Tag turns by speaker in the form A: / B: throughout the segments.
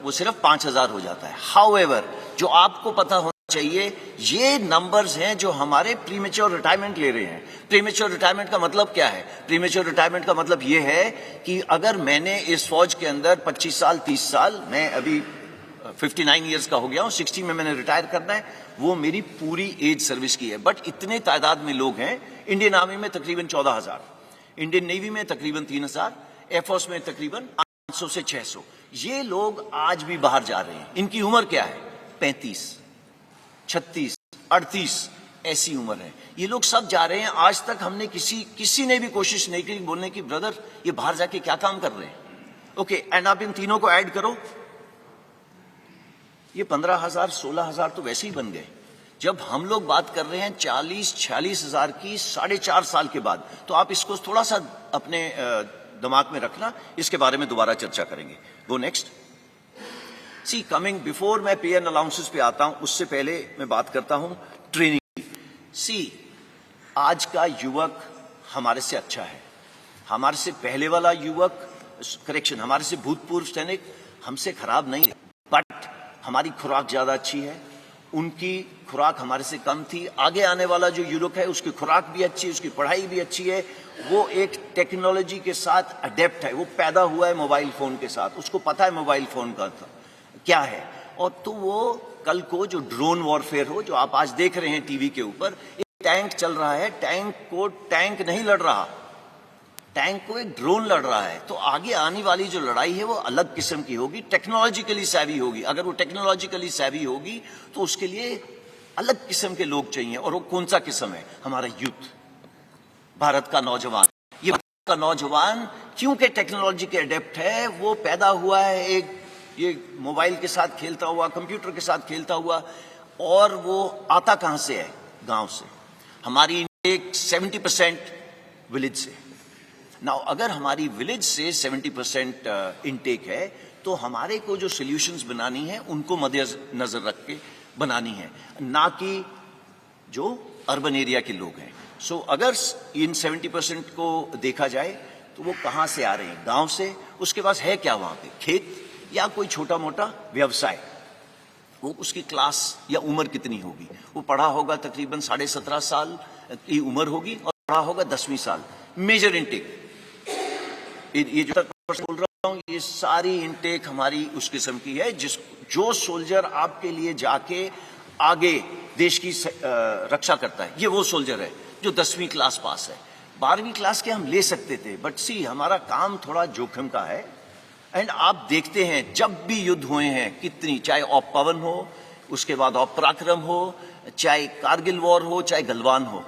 A: वो सिर्फ 5,000 हो जाता है। हाउएवर, जो आपको पता होना चाहिए, ये नंबर्स हैं जो हमारे प्रीमेच्योर रिटायरमेंट ले रहे हैं। प्रीमेच्योर रिटायरमेंट का मतलब क्या है? प्रीमेच्योर रिटायरमेंट का मतलब ये है कि अगर मैंने इस फौज के अंदर 25 साल 30 साल, मैं अभी 59 ईयर्स का हो गया हूं, 60 में मैंने रिटायर करना है, वो मेरी पूरी एज सर्विस की है। बट इतने तादाद में लोग हैं, इंडियन आर्मी में तकरीबन 14,000, इंडियन नेवी में तकरीबन 3,000, एयरफोर्स में तकरीबन 500 से 600। ये लोग आज भी बाहर जा रहे हैं। इनकी उम्र क्या है? 35, 36, 38 ऐसी उम्र है। ये लोग सब जा रहे हैं। आज तक हमने किसी ने भी कोशिश नहीं की बोलने की ब्रदर ये बाहर जाके क्या काम कर रहे हैं। ओके, एंड आप इन तीनों को ऐड करो, ये 15,000 16,000 तो वैसे ही बन गए। जब हम लोग बात कर रहे हैं 40-46 हजार की 4.5 साल के बाद, तो आप इसको थोड़ा सा अपने दिमाग में रखना, इसके बारे में दोबारा चर्चा करेंगे। Go next. See coming before मैं पे एंड अलाउंसेस पे आता हूं, उससे पहले मैं बात करता हूं ट्रेनिंग की। सी आज का युवक हमारे से अच्छा है। हमारे से पहले वाला युवक, करेक्शन, हमारे से भूतपूर्व सैनिक हमसे खराब नहीं है, बट हमारी खुराक ज्यादा अच्छी है, उनकी खुराक हमारे से कम थी। आगे आने वाला जो युवक है उसकी खुराक भी अच्छी है, उसकी पढ़ाई भी अच्छी है, वो एक टेक्नोलॉजी के साथ अडेप्ट है, वो पैदा हुआ है मोबाइल फोन के साथ, उसको पता है मोबाइल फोन का क्या है। और तो वो कल को जो ड्रोन वॉरफेयर हो, जो आप आज देख रहे हैं टीवी के ऊपर, एक टैंक चल रहा है, टैंक को टैंक नहीं लड़ रहा, टैंक को एक ड्रोन लड़ रहा है। तो आगे आने वाली जो लड़ाई है वो अलग किस्म की होगी, टेक्नोलॉजिकली सैवी होगी। अगर वो टेक्नोलॉजिकली सैवी होगी तो उसके लिए अलग किस्म के लोग चाहिए। और वो कौन सा किस्म है? हमारा यूथ, भारत का नौजवान। ये भारत का नौजवान क्योंकि टेक्नोलॉजी के अडेप्ट है, वो पैदा हुआ है एक ये मोबाइल के साथ खेलता हुआ, कंप्यूटर के साथ खेलता हुआ, और वो आता कहां से है? गांव से। हमारी एक 70% विलेज से। नाउ अगर हमारी विलेज से 70% इनटेक है, तो हमारे को जो सॉल्यूशंस बनानी है उनको मद्देनजर रख के बनानी है, ना कि जो अर्बन एरिया के लोग हैं। सो अगर इन 70% को देखा जाए तो वो कहां से आ रहे हैं? गांव से। उसके पास है क्या वहां पे? खेत या कोई छोटा मोटा व्यवसाय। वो उसकी क्लास या उम्र कितनी होगी? वो पढ़ा होगा तकरीबन 17.5 साल की उम्र होगी, और पढ़ा होगा 10वीं साल। मेजर इनटेक, ये जो तक बोल रहा हूं, ये सारी इनटेक हमारी उस किस्म की है जो सोल्जर आपके लिए जाके आगे देश की रक्षा करता है, ये वो सोल्जर है जो 10वीं क्लास पास है। 12वीं क्लास के हम ले सकते थे, बट सी हमारा काम थोड़ा जोखिम का है। एंड आप देखते हैं जब भी युद्ध हुए हैं कितनी, चाहे ऑप पवन हो, उसके बाद ऑप पराक्रम हो, चाहे कारगिल वॉर हो, चाहे गलवान हो,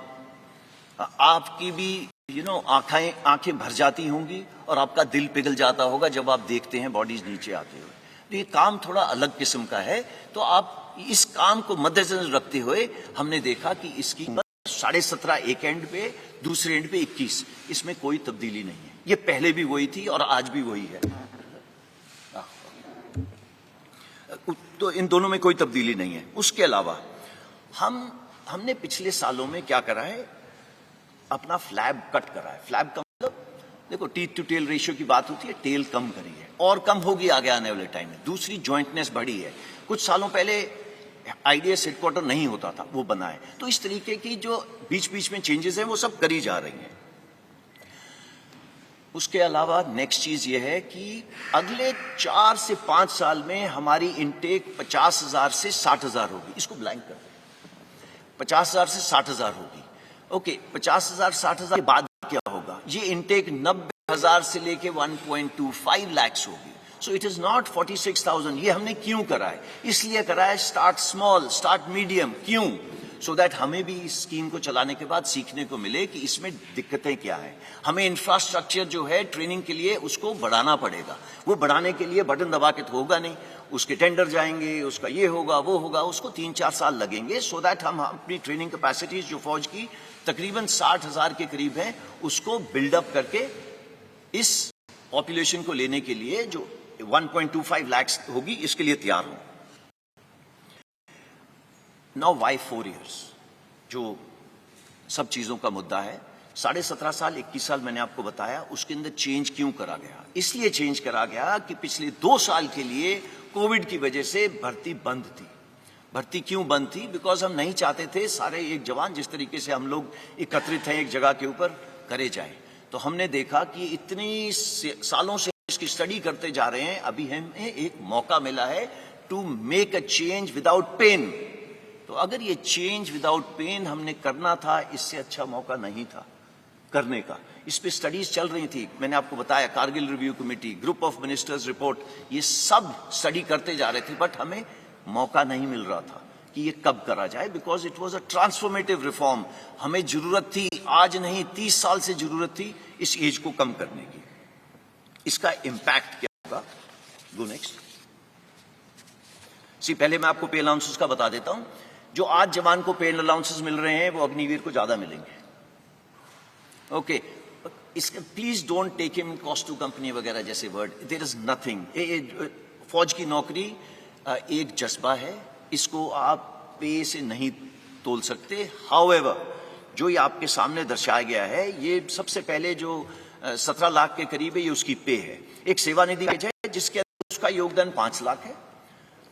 A: आपकी भी आंखें भर जाती होंगी और आपका दिल पिघल जाता होगा जब आप देखते हैं बॉडीज नीचे आते हुए। तो ये काम थोड़ा अलग किस्म का है। तो आप इस काम को मद्देनजर रखते हुए हमने देखा कि इसकी 17.5 एक एंड पे, दूसरे एंड पे 21, इसमें कोई तब्दीली नहीं है। ये पहले भी वही थी और आज भी वही है। तो इन दोनों में कोई तब्दीली नहीं है। उसके अलावा हमने पिछले सालों में क्या करा है? अपना फ्लैब कट करा है। फ्लैब का मतलब, देखो टीथ टू टेल रेशियो की बात होती है, टेल कम करी है और कम होगी आगे आने वाले टाइम में। दूसरी जॉइंटनेस बढ़ी है। कुछ सालों पहले आईडीएस हेडक्वार्टर नहीं होता था, वो बना है। तो इस तरीके की जो बीच बीच में चेंजेस हैं वो सब करी जा रही हैं। उसके अलावा नेक्स्ट चीज ये है कि अगले 4 से 5 साल में हमारी इनटेक 50,000 से 60,000 होगी। इसको ब्लैंक कर दें, 50,000 से 60,000 होगी। ओके, 50,000 60,000 के बाद क्या होगा? ये इनटेक 90,000 से लेके 1.25 लाख होगी। सो इट इज नॉट 46,000। ये हमने क्यों करा है? इसलिए करा है स्टार्ट स्मॉल, स्टार्ट मीडियम। क्यों? सो दैट हमें भी इस स्कीम को चलाने के बाद सीखने को मिले कि इसमें दिक्कतें क्या हैं। हमें इंफ्रास्ट्रक्चर जो है ट्रेनिंग के लिए उसको बढ़ाना पड़ेगा। वो बढ़ाने के लिए बटन दबा के तो होगा नहीं, उसके टेंडर जाएंगे, उसका ये होगा वो होगा, उसको 3-4 साल लगेंगे। सो दैट हम अपनी ट्रेनिंग कैपेसिटीज जो फौज की तकरीबन 60,000 के करीब है, उसको बिल्डअप करके इस पॉपुलेशन को लेने के लिए जो 1.25 लाख होगी, इसके लिए तैयार हूं। नाउ वाई 4 years, जो सब चीजों का मुद्दा है। 17.5 साल 21 साल मैंने आपको बताया, उसके अंदर चेंज क्यों करा गया? इसलिए चेंज करा गया कि पिछले 2 साल के लिए कोविड की वजह से भर्ती बंद थी। भर्ती क्यों बंद थी? बिकॉज हम नहीं चाहते थे सारे एक जवान जिस तरीके से हम लोग एकत्रित हैं एक जगह के ऊपर करे जाए। तो हमने देखा कि इतनी सालों से इसकी स्टडी करते जा रहे हैं, अभी हमें एक मौका मिला है to make a change without pain. तो अगर ये चेंज विदाउट पेन हमने करना था, इससे अच्छा मौका नहीं था करने का। इस पे स्टडीज चल रही थी, मैंने आपको बताया, Kargil review committee, group of ministers report, ये सब स्टडी करते जा रहे थे, बट हमें मौका नहीं मिल रहा था कि ये कब करा जाए, because it was a transformative reform. हमें जरूरत थी, आज नहीं 30 साल से जरूरत थी इस एज को कम करने की। इसका इंपैक्ट क्या होगा? Go next. पहले मैं आपको पे अलाउंसेस का बता देता हूं। जो आज जवान को पे अलाउंसेस मिल रहे हैं वो अग्निवीर को ज्यादा मिलेंगे। ओके, इसका please don't take him cost to company वगैरह जैसे वर्ड, देयर इज नथिंग। फौज की नौकरी एक जज्बा है, इसको आप पे से नहीं तोल सकते। हाउएवर, जो ये आपके सामने दर्शाया गया है, ये सबसे पहले जो 17 लाख के करीब है, ये उसकी पे है। एक सेवानिधि पेज है जिसके अंदर उसका योगदान 5 लाख है।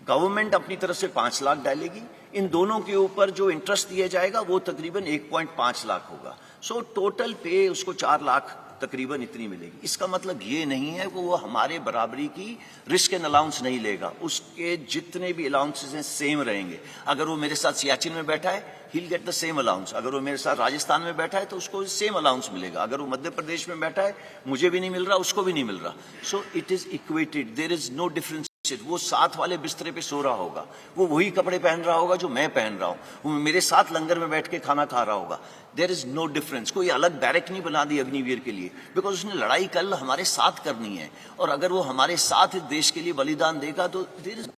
A: गवर्नमेंट अपनी तरफ से 5 लाख डालेगी। इन दोनों के ऊपर जो इंटरेस्ट दिया जाएगा वो तकरीबन 1.5 लाख होगा। सो टोटल पे उसको 4 लाख तकरीबन इतनी मिलेगी। इसका मतलब ये नहीं है कि वो हमारे बराबरी की रिस्क एंड अलाउंस नहीं लेगा, उसके जितने भी अलाउंसेस हैं सेम रहेंगे। अगर वो मेरे साथ सियाचिन में बैठा है, he will get the same allowance. अगर वो मेरे साथ राजस्थान में बैठा है तो उसको सेम अलाउंस मिलेगा। अगर वो मध्य प्रदेश में बैठा है, मुझे भी नहीं मिल रहा, उसको भी नहीं मिल रहा। So it is equated, there is no difference. वो साथ वाले बिस्तरे पे सो रहा होगा, वो वही कपड़े पहन रहा होगा जो मैं पहन रहा हूं, वो मेरे साथ लंगर में बैठ के खाना खा रहा होगा। There is no difference. कोई अलग बैरक नहीं बना दी अग्निवीर के लिए, बिकॉज उसने लड़ाई कल हमारे साथ करनी है। और अगर वो हमारे साथ देश के लिए बलिदान देगा तो देयर इज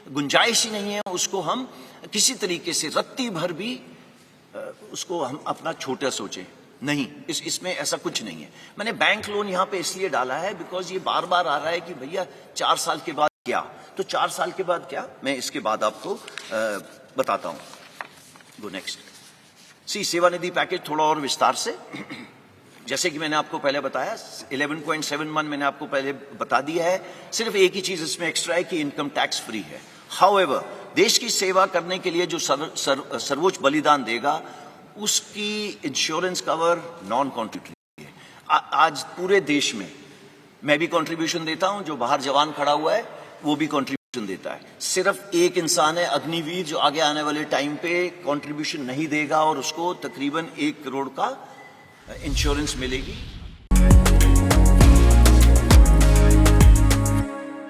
A: गुंजाइश ही नहीं है उसको हम किसी तरीके से रत्ती भर भी उसको हम अपना छोटा सोचें। नहीं, इसमें ऐसा कुछ नहीं है। मैंने बैंक लोन यहां पे इसलिए डाला है बिकॉज ये बार बार आ रहा है कि भैया 4 साल के बाद क्या, तो 4 साल के बाद क्या, मैं इसके बाद आपको बताता हूं। Go next. सेवानिधि पैकेज थोड़ा और विस्तार से, जैसे कि मैंने आपको पहले बताया 11.71 मैंने आपको पहले बता दिया है। सिर्फ एक ही चीज इसमें एक्स्ट्रा है कि इनकम टैक्स फ्री है। हाउएवर, देश की सेवा करने के लिए जो सर्वोच्च बलिदान देगा उसकी इंश्योरेंस कवर नॉन कॉन्ट्रीब्यूटरी है। आज पूरे देश में मैं भी कंट्रीब्यूशन देता हूं, जो बाहर जवान खड़ा हुआ है वो भी कंट्रीब्यूशन देता है। सिर्फ एक इंसान है अग्निवीर जो आगे आने वाले टाइम पे कंट्रीब्यूशन नहीं देगा और उसको तकरीबन 1 करोड़ का इंश्योरेंस मिलेगी।